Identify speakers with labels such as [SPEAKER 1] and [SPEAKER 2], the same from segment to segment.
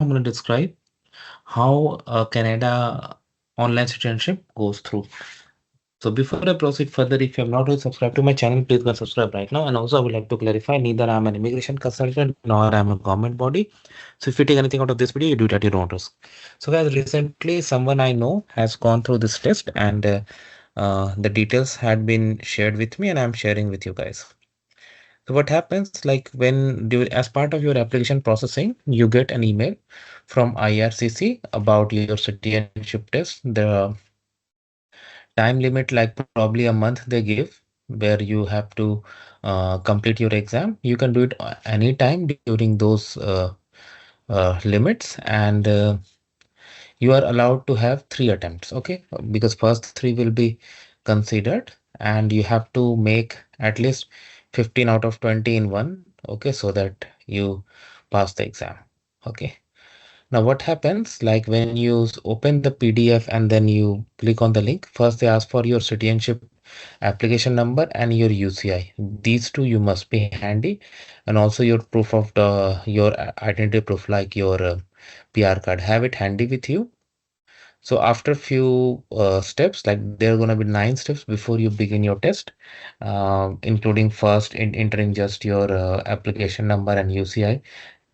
[SPEAKER 1] I'm going to describe how Canada online citizenship goes through. So before I proceed further, if you have not already subscribed to my channel, please go subscribe right now. And also, I would like to clarify, neither I'm an immigration consultant nor I'm a government body. So if you take anything out of this video, you do it at your own risk. So guys, recently someone I know has gone through this test, and the details had been shared with me, and I'm sharing with you guys. So what happens, like as part of your application processing, you get an email from IRCC about your citizenship test. The time limit, like probably a month they give, where you have to complete your exam. You can do it anytime during those limits, and you are allowed to have three attempts. Okay, because first three will be considered, and you have to make at least 15 out of 20 in one. Okay, so that you pass the exam. Okay, now what happens, like when you open the PDF and then you click on the link, first they ask for your citizenship application number and your UCI. These two you must be handy, and also your proof of your identity proof, like your PR card. Have it handy with you. So after few steps, like there are going to be 9 steps before you begin your test, including first entering just your application number and UCI,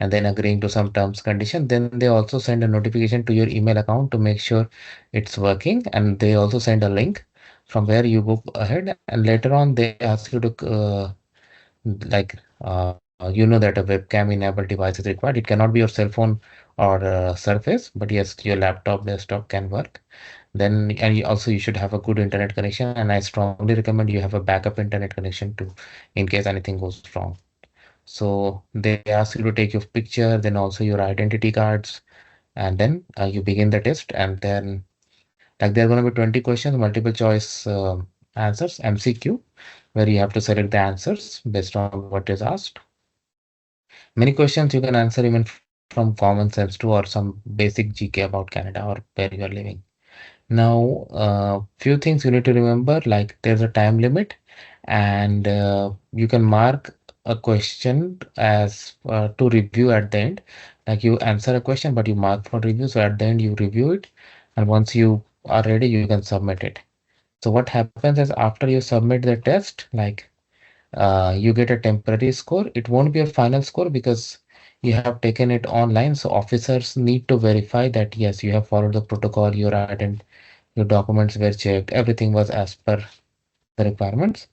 [SPEAKER 1] and then agreeing to some terms condition. Then they also send a notification to your email account to make sure it's working, and they also send a link from where you go ahead, and later on they ask you to like you know that a webcam enabled device is required. It cannot be your cell phone or Surface, but yes, your laptop, desktop can work. Then, and also you should have a good internet connection, and I strongly recommend you have a backup internet connection too, in case anything goes wrong. So they ask you to take your picture, then also your identity cards, and then you begin the test. And then, like, there are going to be 20 questions, multiple choice answers, MCQ, where you have to select the answers based on what is asked. Many questions you can answer even from common sense too, or some basic GK about Canada or where you are living. Now, few things you need to remember, like there's a time limit, and you can mark a question as to review at the end. Like you answer a question, but you mark for review. So at the end, you review it, and once you are ready, you can submit it. So what happens is after you submit the test, like you get a temporary score. It won't be a final score because you have taken it online. So officers need to verify that yes, you have followed the protocol, your documents were checked, everything was as per the requirements,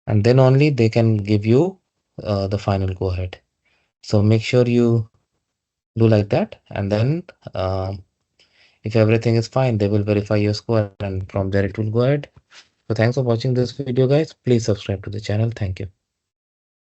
[SPEAKER 1] and then only they can give you the final go ahead. So make sure you do like that, and then if everything is fine, they will verify your score, and from there it will go ahead. So thanks for watching this video, guys. Please subscribe to the channel. Thank you.